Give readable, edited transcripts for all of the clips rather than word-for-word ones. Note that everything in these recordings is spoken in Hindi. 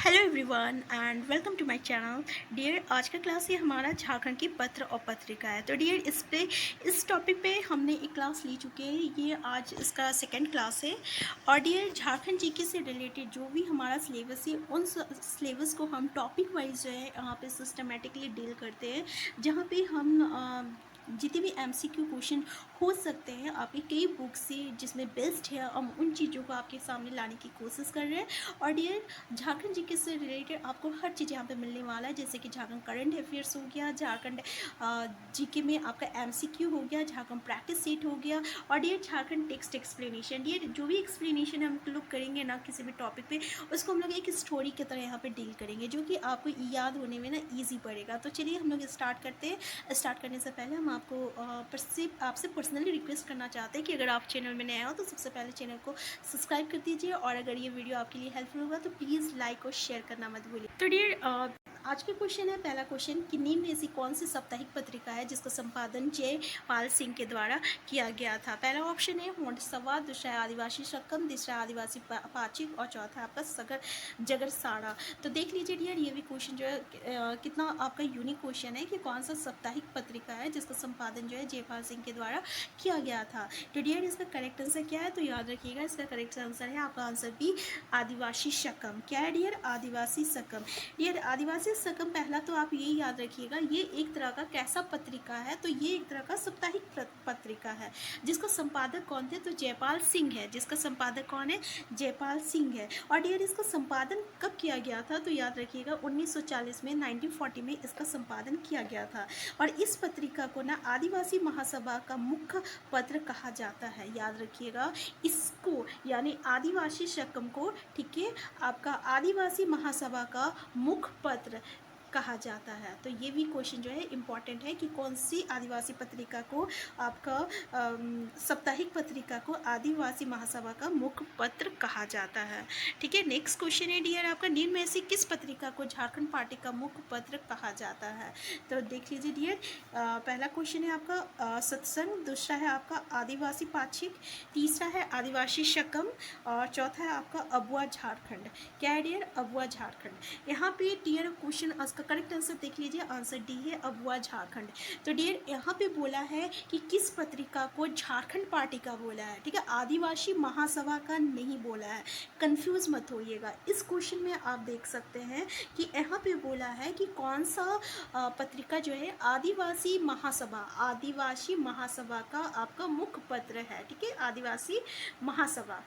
Hello everyone and welcome to my channel dear. आज का क्लास ये हमारा झारखंड की पत्र और पत्रिका है। तो डियर इस टॉपिक पे हमने एक क्लास ली चुके हैं। ये आज इसका सेकंड क्लास है। और डियर झारखंड जीके से रिलेटेड जो भी हमारा सिलेबस है उन सिलेबस को हम टॉपिक वाइज जो है यहाँ पे सिस्टमेटिकली डील करते हैं, जहाँ पे हम जितने भी एमसीक्यू क्वेश्चन हो सकते हैं आपके कई बुक से जिसमें बेस्ट है, हम उन चीज़ों को आपके सामने लाने की कोशिश कर रहे हैं। और डियर झारखंड जीके से रिलेटेड आपको हर चीज़ यहाँ पे मिलने वाला है, जैसे कि झारखंड करंट अफेयर्स हो गया, झारखंड जीके में आपका एमसीक्यू हो गया, झारखंड प्रैक्टिस सेट हो गया, और dear Jharkhand text explanation. Dear जो भी एक्सप्लेनेशन हम लोग करेंगे ना किसी भी टॉपिक पे, उसको हम लोग एक स्टोरी की तरह यहाँ पे डील करेंगे, जो कि आपको याद होने में ना ईजी पड़ेगा। तो चलिए हम लोग स्टार्ट करते हैं। स्टार्ट करने से पहले हम आपको आपसे पर्सनली रिक्वेस्ट करना चाहते हैं कि अगर आप चैनल में नए हो तो सबसे पहले चैनल को सब्सक्राइब कर दीजिए, और अगर ये वीडियो आपके लिए हेल्पफुल होगा तो प्लीज़ लाइक और शेयर करना मत भूलिए। तो डियर आज का क्वेश्चन है, पहला क्वेश्चन कि निम्न में ऐसी कौन सी साप्ताहिक पत्रिका है जिसका संपादन जयपाल सिंह के द्वारा किया गया था। पहला ऑप्शन है होंठ संवाद, दूसरा है आदिवासी शकम, तीसरा आदिवासी पाचिक, और चौथा आपका सगर जगरसाड़ा। तो देख लीजिए डियर, ये भी क्वेश्चन जो है कितना आपका यूनिक क्वेश्चन है कि कौन सा साप्ताहिक पत्रिका है जिसका संपादन जो है जयपाल सिंह के द्वारा किया गया था। तो डियर इसका करेक्ट आंसर क्या है, तो याद रखिएगा इसका करेक्ट आंसर है आपका आंसर बी, आदिवासी शकम। क्या है डियर, आदिवासी शकम। डियर आदिवासी शकम, पहला तो आप ये याद रखिएगा ये एक तरह का कैसा पत्रिका है, तो ये एक तरह का साप्ताहिक पत्रिका है जिसका संपादक कौन थे, तो जयपाल सिंह है। जिसका संपादक कौन है, जयपाल सिंह है। और डियर इसका संपादन कब किया गया था, तो याद रखिएगा 1940 में 1940 में इसका संपादन किया गया था। और इस पत्रिका को ना आदिवासी महासभा का मुख्य पत्र कहा जाता है। याद रखिएगा इसको, यानी आदिवासी शकम को, ठीक है, आपका आदिवासी महासभा का मुख्य पत्र कहा जाता है। तो ये भी क्वेश्चन जो है इम्पॉर्टेंट है कि कौन सी आदिवासी पत्रिका को आपका साप्ताहिक पत्रिका को आदिवासी महासभा का मुख्य पत्र कहा जाता है। ठीक है, नेक्स्ट क्वेश्चन है डियर आपका, निम्न में से किस पत्रिका को झारखंड पार्टी का मुख्य पत्र कहा जाता है। तो देख लीजिए डियर, पहला क्वेश्चन है आपका सत्संग, दूसरा है आपका आदिवासी पाक्षिक, तीसरा है आदिवासी शकम, और चौथा है आपका अबुआ झारखंड। क्या है डियर, अबुआ झारखंड। यहाँ पे डियर क्वेश्चन का करेक्ट आंसर देख लीजिए, आंसर डी है अबुआ झारखंड। तो डियर यहाँ पे बोला है कि किस पत्रिका को झारखंड पार्टी का बोला है, ठीक है, आदिवासी महासभा का नहीं बोला है, कंफ्यूज मत होइएगा। इस क्वेश्चन में आप देख सकते हैं कि यहाँ पे बोला है कि कौन सा पत्रिका जो है आदिवासी महासभा का आपका मुख्य पत्र है, ठीक है, आदिवासी महासभा।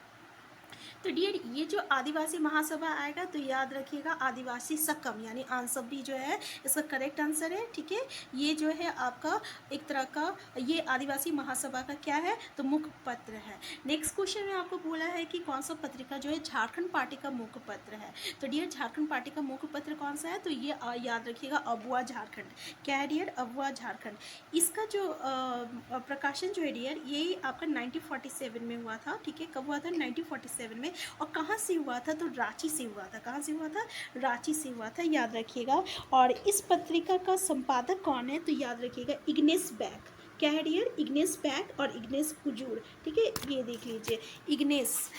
तो डियर ये जो आदिवासी महासभा आएगा तो याद रखिएगा आदिवासी सकम, यानी आंसर बी जो है इसका करेक्ट आंसर है। ठीक है, ये जो है आपका एक तरह का ये आदिवासी महासभा का क्या है, तो मुख्य पत्र है। नेक्स्ट क्वेश्चन में आपको बोला है कि कौन सा पत्रिका जो है झारखंड पार्टी का मुख्य पत्र है। तो डियर झारखंड पार्टी का मुख्य पत्र कौन सा है, तो ये याद रखिएगा अबुआ झारखंड। क्या है डियर, अबुआ झारखंड। इसका जो प्रकाशन जो है डियर ये आपका 1947 में हुआ था। ठीक है, कब हुआ था, 1947 में। और कहाँ से हुआ था, तो रांची से हुआ था। कहाँ से हुआ था, रांची से हुआ था, याद रखिएगा। और इस पत्रिका का संपादक कौन है, तो याद रखिएगा इग्नेस बैक। क्या है डियर, इग्नेस बैक और इग्नेस कुजूर। ठीक है, ये देख लीजिए इग्नेस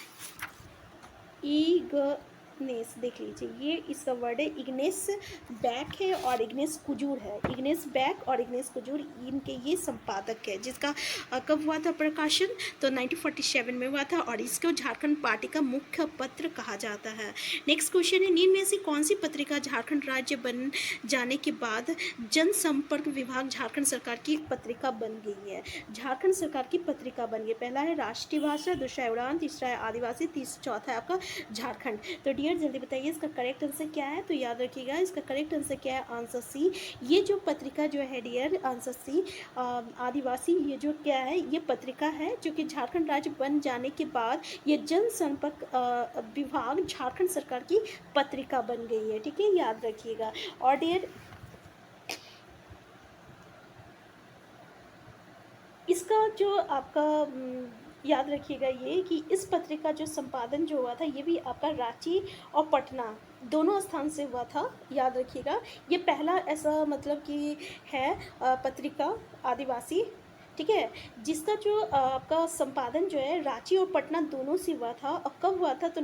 देख लीजिए, ये इसका वर्ड है इग्नेस बैक है और इग्नेस कुजूर है। इग्नेस बैक और इग्नेस कुजूर इनके ये संपादक है, जिसका कब हुआ था प्रकाशन, तो 1947 में हुआ था, और इसको झारखंड पार्टी का मुख्य पत्र कहा जाता है। नेक्स्ट क्वेश्चन है, निम्न में से कौन सी पत्रिका झारखंड राज्य बन जाने के बाद जनसंपर्क विभाग झारखंड सरकार की पत्रिका बन गई है। झारखंड सरकार की पत्रिका बन गई। पहला है राष्ट्रीय भाषा, दूसरा है उड़ान, तीसरा है आदिवासी, चौथा है आपका झारखंड। तो डियर जल्दी बताइए इसका करेक्ट आंसर क्या है, तो याद रखिएगा इसका करेक्ट आंसर क्या है, आंसर सी। ये जो पत्रिका जो है डियर, आंसर सी आदिवासी, ये जो क्या है, ये पत्रिका है जो कि झारखंड राज्य बन जाने के बाद ये जनसंपर्क विभाग झारखंड सरकार की पत्रिका बन गई है। ठीक है, याद रखिएगा। और डियर इसका जो आपका याद रखिएगा ये कि इस पत्रिका जो संपादन जो हुआ था ये भी आपका रांची और पटना दोनों स्थान से हुआ था। याद रखिएगा ये पहला ऐसा मतलब कि है पत्रिका आदिवासी, ठीक है, जिसका जो आपका संपादन जो है रांची और पटना दोनों से हुआ था। और कब हुआ था, तो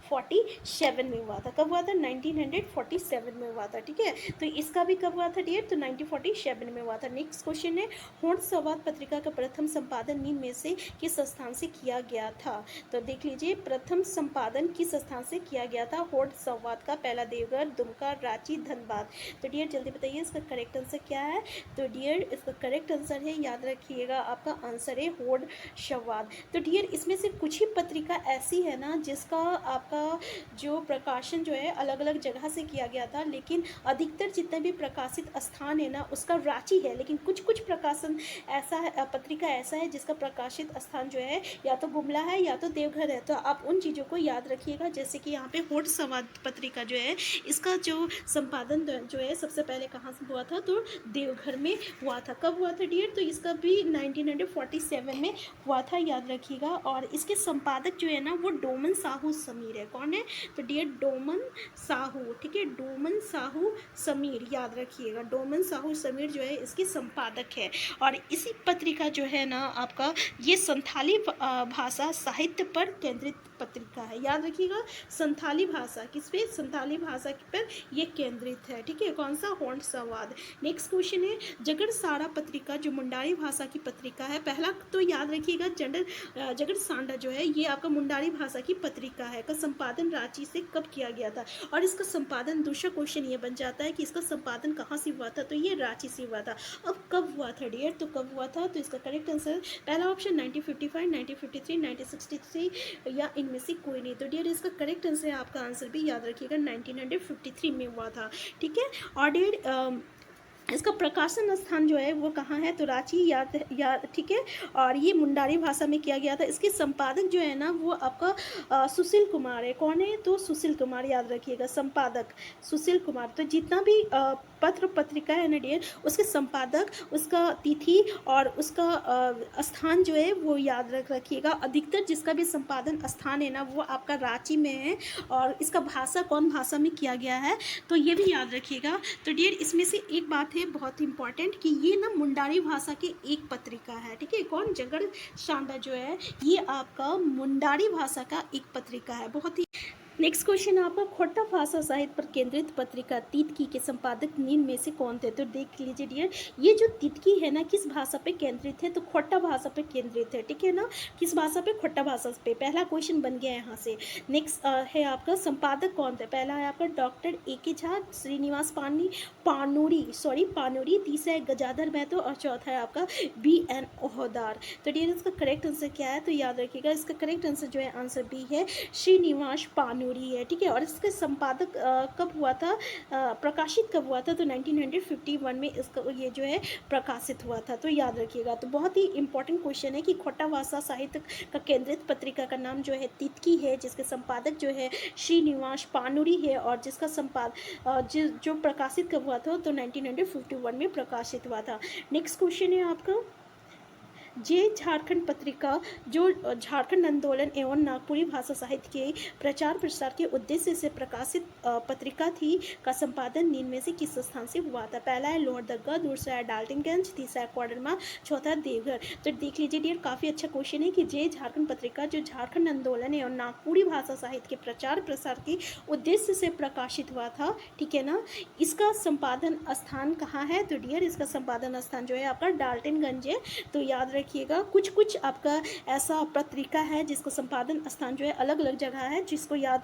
1947 में हुआ था। कब हुआ था? 1947 में हुआ था, ठीक है। तो इसका भी कब हुआ था डियर? तो 1947 में हुआ था। नेक्स्ट क्वेश्चन है, होंठ संवाद पत्रिका का प्रथम संपादन निम्न में से किस स्थान से किया गया था? तो देख लीजिए, प्रथम संपादन किस स्थान से किया गया था होंठ संवाद का? पहला देवघर, दुमका, रांची, धनबाद। तो डियर जल्दी बताइए इसका करेक्ट आंसर क्या है? तो डियर इसका करेक्ट आंसर है, याद रखिएगा, आपका आंसर है होंठ संवाद। तो डियर इसमें से कुछ ही पत्रिका ऐसी है ना जिसका आपका जो प्रकाशन जो है अलग अलग जगह से किया गया था, लेकिन अधिकतर जितने भी प्रकाशित स्थान है ना उसका रांची है, लेकिन कुछ कुछ प्रकाशन ऐसा है, पत्रिका ऐसा है जिसका प्रकाशित स्थान जो है या तो गुमला है या तो देवघर है। तो आप उन चीज़ों को याद रखिएगा, जैसे कि यहाँ पे होंठ संवाद पत्रिका जो है इसका जो संपादन जो है सबसे पहले कहाँ से हुआ था? तो देवघर में हुआ था। कब हुआ था डियर? तो इसका भी 1947 में हुआ था, याद रखिएगा। और इसके संपादक जो है ना वो डोमन साहू समीर है। कौन है? तो डियर डोमन साहू, ठीक है, डोमन साहू समीर, याद रखिएगा, डोमन साहू समीर जो है इसके संपादक है। और इसी पत्रिका जो है ना आपका ये संथाली भाषा साहित्य पर केंद्रित पत्रिका है, याद रखिएगा। संथाली भाषा किस पे? संथाली भाषा पर ये केंद्रित है, ठीक है। कौन सा? होंठ संवाद। नेक्स्ट क्वेश्चन है, जगड़ सारा पत्रिका जो मुंडारी भाषा की पत्रिका है, पहला तो याद रखिएगा जगड़ सांडा जो है ये आपका मुंडारी भाषा की पत्रिका है, का संपादन रांची से कब किया गया था? और इसका संपादन, दूसरा क्वेश्चन ये बन जाता है कि इसका संपादन कहाँ से हुआ था? तो ये रांची से हुआ था। अब कब हुआ था डियर? तो कब हुआ था? तो इसका करेक्ट आंसर पहला ऑप्शन 1955, 1953, 1963 या इनमें से कोई नहीं। तो डियर इसका करेक्ट आंसर है, आपका आंसर भी याद रखिएगा, 1953 में हुआ था, ठीक है। और डियर इसका प्रकाशन स्थान जो है वो कहाँ है? तो रांची, याद ठीक है। और ये मुंडारी भाषा में किया गया था। इसके संपादक जो है ना वो आपका सुशील कुमार है। कौन है? तो सुशील कुमार, याद रखिएगा, संपादक सुशील कुमार। तो जितना भी पत्र पत्रिका है ना डियर उसके संपादक, उसका तिथि और उसका स्थान जो है वो याद रखिएगा। अधिकतर जिसका भी संपादन स्थान है ना वो आपका रांची में है। और इसका भाषा कौन भाषा में किया गया है तो ये भी याद रखिएगा। तो डियर इसमें से एक बात है बहुत इंपॉर्टेंट कि ये ना मुंडारी भाषा की एक पत्रिका है, ठीक है। कौन? जगड़ सांडा जो है ये आपका मुंडारी भाषा का एक पत्रिका है, बहुत ही। नेक्स्ट क्वेश्चन आपका, खोटा भाषा साहित्य पर केंद्रित पत्रिका तितकी के संपादक निम्न में से कौन थे? तो देख लीजिए डियर, ये जो तितकी है ना किस भाषा पे केंद्रित है? तो खोटा भाषा पे केंद्रित है, ठीक है ना। किस भाषा पे? खोटा भाषा पे। पहला क्वेश्चन बन गया यहाँ से। नेक्स्ट है आपका संपादक कौन थे? पहला है आपका डॉक्टर A.K. झा, श्रीनिवास पानूरी, तीसरा है गजाधर महतो और चौथा है आपका B.N. ओहदार। तो डियर इसका करेक्ट आंसर क्या है? तो याद रखिएगा इसका करेक्ट आंसर जो है आंसर बी है, श्रीनिवास पानूरी है, ठीक है। और इसके संपादक कब हुआ था, प्रकाशित कब हुआ था? तो 1951 में इसका ये जो है प्रकाशित हुआ था, तो याद रखिएगा। तो बहुत ही इंपॉर्टेंट क्वेश्चन है कि खोटा भाषा साहित्य का केंद्रित पत्रिका का नाम जो है तितकी है, जिसके संपादक जो है श्रीनिवास पानूरी है और जिसका जो प्रकाशित कब हुआ था? तो 1951 में प्रकाशित हुआ था। नेक्स्ट क्वेश्चन है आपका, जे झारखंड पत्रिका जो झारखंड आंदोलन एवं नागपुरी भाषा साहित्य के प्रचार प्रसार के उद्देश्य से प्रकाशित पत्रिका थी, का संपादन निम्न में से किस स्थान से हुआ था? पहला है लोहरदगा, दूसरा है डाल्टनगंज, तीसरा है कोडरमा, चौथा देवघर। तो देख लीजिए डियर काफ़ी अच्छा क्वेश्चन है कि जे झारखंड पत्रिका जो झारखंड आंदोलन एवं नागपुरी भाषा साहित्य के प्रचार प्रसार के उद्देश्य से प्रकाशित हुआ था, ठीक है ना। इसका संपादन स्थान कहाँ है? तो डियर इसका संपादन स्थान जो है आपका डाल्टनगंज है। तो याद रखिएगा कुछ कुछ आपका ऐसा पत्रिका है जिसका संपादन स्थान जो है अलग अलग जगह है, जिसको याद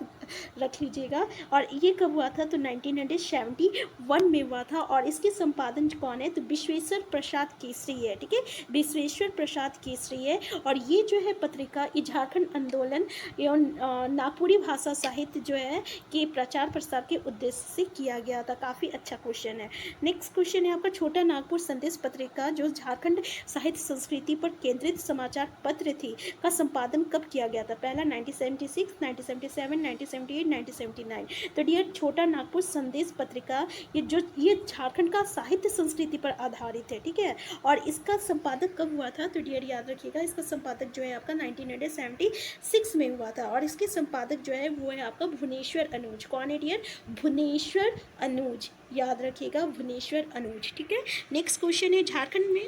रख लीजिएगा। और ये कब हुआ था? तो 1971 में हुआ था। और इसके संपादन कौन है? तो विश्वेश्वर प्रसाद केसरी है, ठीक है, विश्वेश्वर प्रसाद केसरी है। और ये जो है पत्रिका ये झारखंड आंदोलन एवं नागपुरी भाषा साहित्य जो है कि प्रचार प्रसार के उद्देश्य से किया गया था। काफ़ी अच्छा क्वेश्चन है। नेक्स्ट क्वेश्चन है आपका, छोटा नागपुर संदेश पत्रिका जो झारखंड साहित्य संस्कृति पर केंद्रित समाचार पत्र थी, का संपादन कब किया गया था? पहला 1976, 1977, 1978, 1979। तो डियर छोटा नागपुर संदेश पत्रिका ये झारखंड का साहित्य संस्कृति पर आधारित है, ठीक है। और इसका संपादक कब हुआ था? तो डियर याद रखिएगा इसका संपादक जो है आपका 1976 में हुआ था। और इसके संपादक जो है वो है आपका भुवनेश्वर अनुज। कौन है डियर? भुवनेश्वर अनुज, याद रखिएगा भुवनेश्वर अनुज, ठीक है। नेक्स्ट क्वेश्चन है, झारखंड में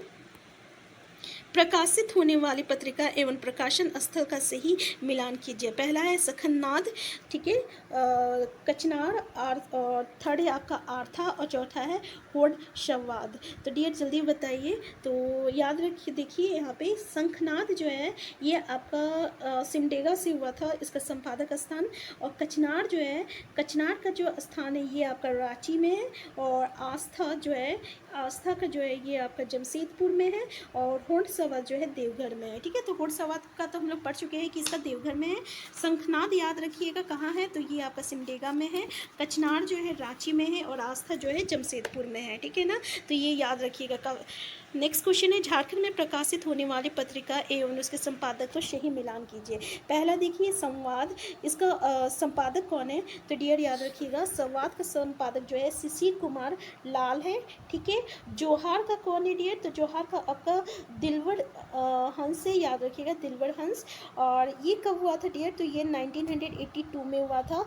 प्रकाशित होने वाली पत्रिका एवं प्रकाशन स्थल का सही मिलान कीजिए। पहला है सखनाद, ठीक है, कचनार, और थर्ड है आपका आर्था, और चौथा है होड संवाद। तो डियर जल्दी बताइए। तो याद रखिए, देखिए यहाँ पे शंखनाद जो है ये आपका सिमडेगा से हुआ था, इसका संपादक स्थान। और कचनार जो है, कचनार का जो स्थान है ये आपका रांची में है। और आस्था जो है, आस्था का जो है ये आपका जमशेदपुर में है। और होड संवाद जो है देवघर में है, ठीक है। तो होड संवाद का तो हम लोग पढ़ चुके हैं कि इसका देवघर में है। शंखनाद याद रखिएगा कहाँ है, तो ये आपका सिमडेगा में है। कचनार जो है रांची में है, और आस्था जो है जमशेदपुर में है, ठीक है ना। तो ये याद रखिएगा। नेक्स्ट क्वेश्चन है, झारखंड में प्रकाशित होने वाली पत्रिका एवं उसके संपादक को सही मिलान कीजिए। पहला देखिए संवाद, इसका संपादक कौन है, तो डियर याद रखिएगा संवाद का संपादक जो है शिशिर कुमार लाल है, ठीक है। जोहार का कौन है डियर, तो जोहार का आपका दिलवर हंस है, याद रखिएगा दिलवर हंस। और ये कब हुआ था डियर, तो ये 1982 में हुआ था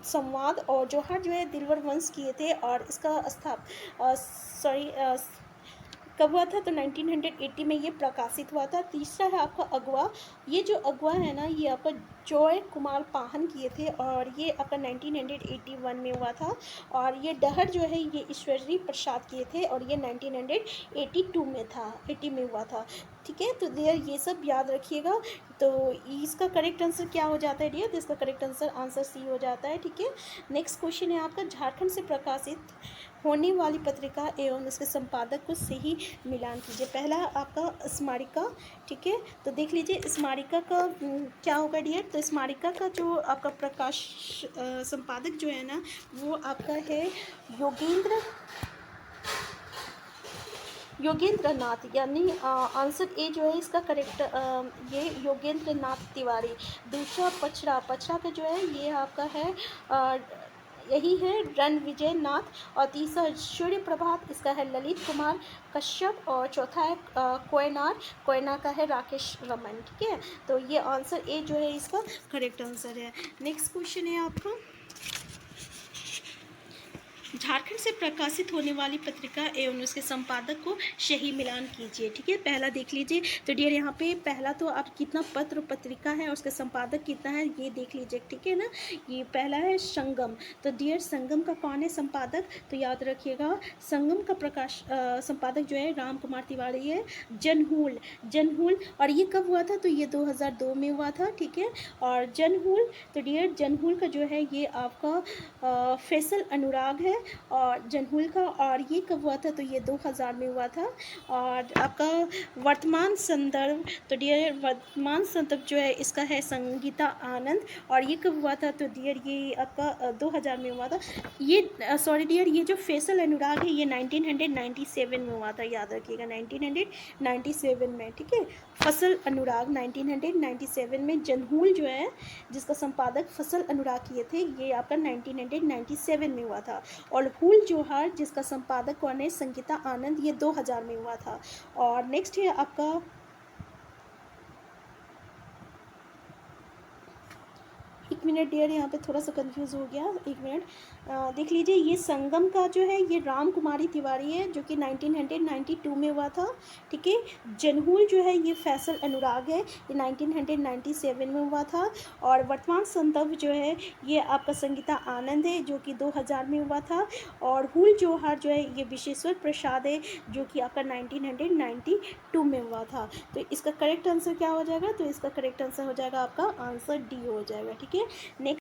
संवाद। और जोहार जो है दिलवर हंस किए थे, और इसका कब हुआ था, तो 1980 में ये प्रकाशित हुआ था। तीसरा है आपका अगवा, ये जो अगवा है ना ये आपका जॉय कुमार पाहन किए थे, और ये आपका 1981 में हुआ था। और ये डहर जो है ये ईश्वरी प्रसाद किए थे, और ये 1982 में था, 80 में हुआ था, ठीक है। तो डियर ये सब याद रखिएगा। तो इसका करेक्ट आंसर क्या हो जाता है डियर, तो इसका करेक्ट आंसर सी हो जाता है, ठीक है। नेक्स्ट क्वेश्चन है आपका, झारखंड से प्रकाशित होने वाली पत्रिका एवं उसके संपादक को सही मिलान कीजिए। पहला आपका स्मारिका, ठीक है। तो देख लीजिए स्मारिका का क्या होगा डियर, तो स्मारिका का जो आपका प्रकाश संपादक जो है ना वो आपका है योगेंद्र नाथ, यानी आंसर ए जो है इसका करेक्ट ये योगेंद्र नाथ तिवारी। दूसरा पचड़ा का जो है ये आपका है यही है रणविजय नाथ। और तीसरा सूर्य प्रभात, इसका है ललित कुमार कश्यप। और चौथा है कोयना का है राकेश रमन, ठीक है। तो ये आंसर ए जो है इसका करेक्ट आंसर है। नेक्स्ट क्वेश्चन है आपका, झारखंड से प्रकाशित होने वाली पत्रिका एवं उसके संपादक को सही मिलान कीजिए, ठीक है। पहला देख लीजिए, तो डियर यहाँ पे पहला तो आप कितना पत्र पत्रिका है और उसका संपादक कितना है ये देख लीजिए, ठीक है ना। ये पहला है संगम, तो डियर संगम का कौन है संपादक, तो याद रखिएगा संगम का संपादक जो है राम कुमार तिवारी है। जनहूल, और ये कब हुआ था, तो ये 2002 में हुआ था, ठीक है। और जनहूल, तो डियर जनहूल का जो है ये आपका फैसल अनुराग है, और जनहूल का, और ये कब हुआ था, तो ये 2000 में हुआ था। और आपका वर्तमान संदर्भ, तो डियर वर्तमान संदर्भ जो है इसका है संगीता आनंद, और ये कब हुआ था, तो डियर ये आपका 2000 में हुआ था। ये सॉरी डियर, ये जो फैसल अनुराग है ये 1997 में हुआ था, याद रखिएगा 1997 में, ठीक है। फसल अनुराग 1997 में। जनहूल जो है जिसका संपादक फसल अनुराग किए थे ये आपका 1997 में हुआ था। और हुल जोहार जिसका संपादक कौन है संगीता आनंद, ये 2000 में हुआ था। और नेक्स्ट है आपका, एक मिनट डियर यहाँ पे थोड़ा सा कंफ्यूज हो गया, एक मिनट देख लीजिए। ये संगम का जो है ये राम कुमारी तिवारी है जो कि 1992 में हुआ था, ठीक है। जनहूल जो है ये फैसल अनुराग है, ये 1997 में हुआ था। और वर्तमान संदर्भ जो है ये आपका संगीता आनंद है जो कि 2000 में हुआ था। और हुल जोहार जो है ये विश्वेश्वर प्रसाद है जो कि आपका 1992 में हुआ था। तो इसका करेक्ट आंसर क्या हो जाएगा, तो इसका करेक्ट आंसर हो जाएगा आपका आंसर डी हो जाएगा, ठीक है। नेक्स्ट